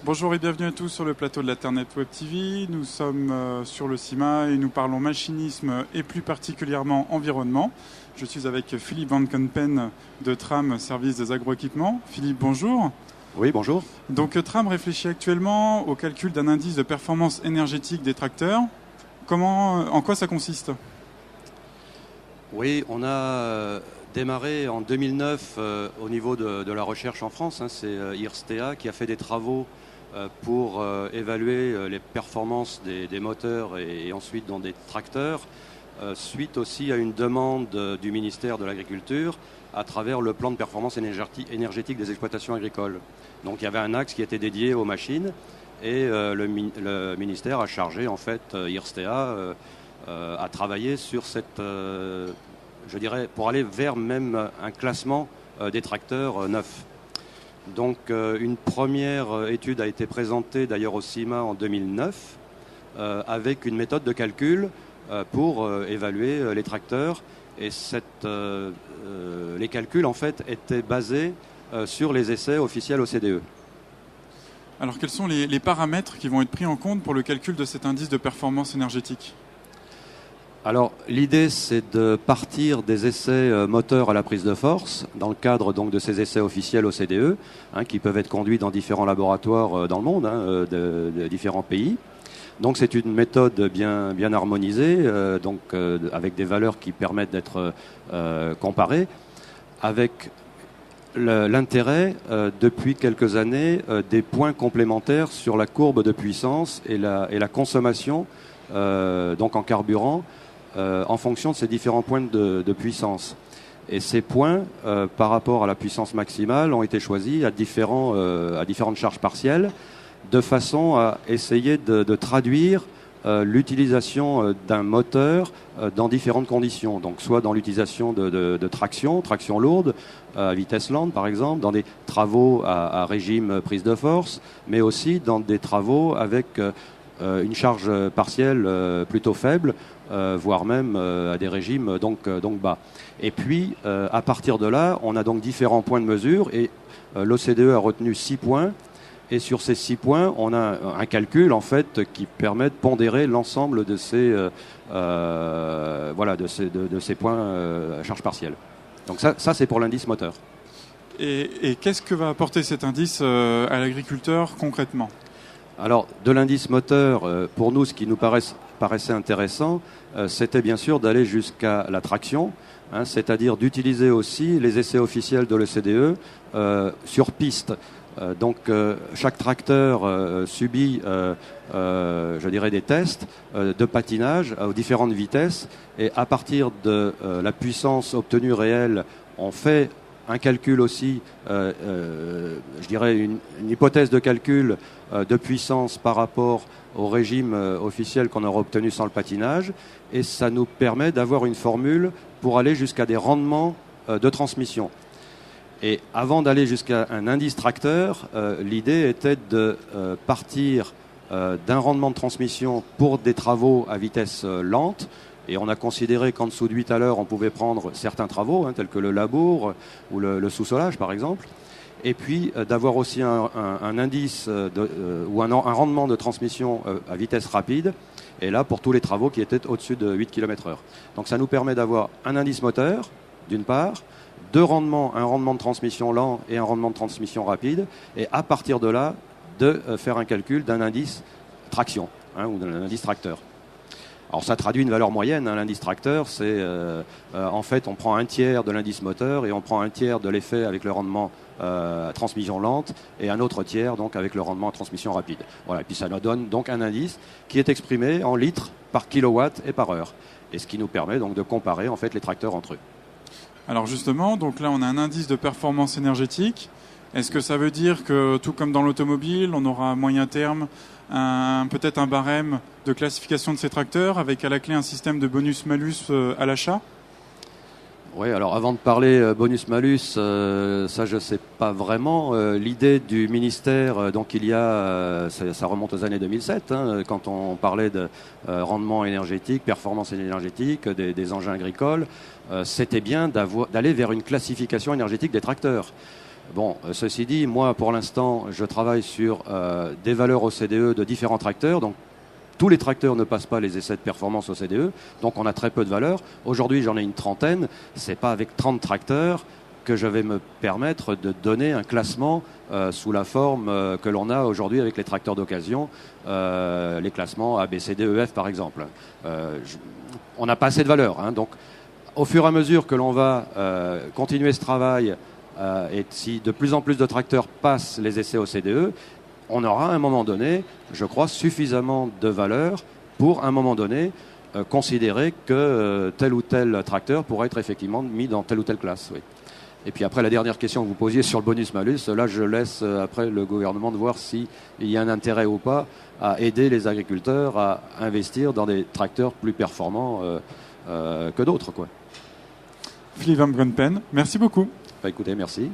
Bonjour et bienvenue à tous sur le plateau de l'Internet Web TV. Nous sommes sur le CIMA et nous parlons machinisme et plus particulièrement environnement. Je suis avec Philippe Van Kempen de Tram, service des agroéquipements. Philippe, bonjour. Oui, bonjour. Donc Tram réfléchit actuellement au calcul d'un indice de performance énergétique des tracteurs. En quoi ça consiste ? Oui, on a démarré en 2009 au niveau de la recherche en France. C'est IRSTEA qui a fait des travaux pour évaluer les performances des moteurs et ensuite dans des tracteurs, suite aussi à une demande du ministère de l'Agriculture à travers le plan de performance énergétique des exploitations agricoles. Donc il y avait un axe qui était dédié aux machines et le ministère a chargé en fait IRSTEA à travailler sur cette, je dirais, pour aller vers même un classement des tracteurs neufs. Donc une première étude a été présentée d'ailleurs au CIMA en 2009 avec une méthode de calcul pour évaluer les tracteurs et les calculs en fait étaient basés sur les essais officiels OCDE. Alors quels sont les paramètres qui vont être pris en compte pour le calcul de cet indice de performance énergétique ? Alors l'idée c'est de partir des essais moteurs à la prise de force dans le cadre donc de ces essais officiels OCDE qui peuvent être conduits dans différents laboratoires dans le monde, de différents pays. Donc c'est une méthode bien harmonisée, avec des valeurs qui permettent d'être comparées, avec l'intérêt depuis quelques années des points complémentaires sur la courbe de puissance et la consommation donc en carburant en fonction de ces différents points de puissance. Et ces points, par rapport à la puissance maximale, ont été choisis à différentes charges partielles, de façon à essayer de traduire l'utilisation d'un moteur dans différentes conditions. Donc soit dans l'utilisation de traction lourde, à vitesse lente par exemple, dans des travaux à régime prise de force, mais aussi dans des travaux avec une charge partielle plutôt faible, voire même à des régimes donc bas. Et puis, à partir de là, on a donc différents points de mesure et l'OCDE a retenu 6 points. Et sur ces 6 points, on a un calcul en fait qui permet de pondérer l'ensemble de ces points à charge partielle. Donc ça c'est pour l'indice moteur. Et qu'est-ce que va apporter cet indice à l'agriculteur concrètement ? Alors, de l'indice moteur, pour nous, ce qui nous paraissait intéressant, c'était bien sûr d'aller jusqu'à la traction, c'est-à-dire d'utiliser aussi les essais officiels de l'OCDE sur piste. Chaque tracteur subit, je dirais, des tests de patinage aux différentes vitesses, et à partir de la puissance obtenue réelle, on fait un calcul aussi, je dirais une hypothèse de calcul de puissance par rapport au régime officiel qu'on aura obtenu sans le patinage, et ça nous permet d'avoir une formule pour aller jusqu'à des rendements de transmission. Et avant d'aller jusqu'à un indice tracteur, l'idée était de partir d'un rendement de transmission pour des travaux à vitesse lente. Et on a considéré qu'en dessous de 8 à l'heure, on pouvait prendre certains travaux, tels que le labour ou le sous-solage, par exemple. Et puis d'avoir aussi un indice ou un rendement de transmission à vitesse rapide. Et là, pour tous les travaux qui étaient au-dessus de 8 km/h. Donc ça nous permet d'avoir un indice moteur, d'une part, un rendement de transmission lent et un rendement de transmission rapide. Et à partir de là, de faire un calcul d'un indice traction ou d'un indice tracteur. Alors ça traduit une valeur moyenne, l'indice tracteur, c'est en fait on prend un tiers de l'indice moteur et on prend un tiers de l'effet avec le rendement à transmission lente et un autre tiers donc avec le rendement à transmission rapide. Voilà, et puis ça nous donne donc un indice qui est exprimé en litres par kilowatt et par heure, et ce qui nous permet donc de comparer en fait les tracteurs entre eux. Alors justement, donc là on a un indice de performance énergétique. Est-ce que ça veut dire que tout comme dans l'automobile, on aura à moyen terme peut-être un barème de classification de ces tracteurs avec à la clé un système de bonus-malus à l'achat ? Oui, alors avant de parler bonus-malus, ça je ne sais pas vraiment. L'idée du ministère, donc il y a, ça remonte aux années 2007, quand on parlait de rendement énergétique, performance énergétique, des engins agricoles, c'était bien d'aller vers une classification énergétique des tracteurs. Bon, ceci dit, moi, pour l'instant, je travaille sur des valeurs au CDE de différents tracteurs. Donc, tous les tracteurs ne passent pas les essais de performance au CDE. Donc, on a très peu de valeurs. Aujourd'hui, j'en ai une trentaine. C'est pas avec 30 tracteurs que je vais me permettre de donner un classement sous la forme que l'on a aujourd'hui avec les tracteurs d'occasion, les classements A, B, C, D, E, F, par exemple. On n'a pas assez de valeurs. Hein. Donc, au fur et à mesure que l'on va continuer ce travail, et si de plus en plus de tracteurs passent les essais au CDE, on aura à un moment donné, je crois, suffisamment de valeur pour, à un moment donné, considérer que tel ou tel tracteur pourrait être effectivement mis dans telle ou telle classe. Oui. Et puis après, la dernière question que vous posiez sur le bonus-malus, là, je laisse après le gouvernement de voir s'il y a un intérêt ou pas à aider les agriculteurs à investir dans des tracteurs plus performants que d'autres, quoi. Philippe Van Gronpen, merci beaucoup. Écoutez, merci.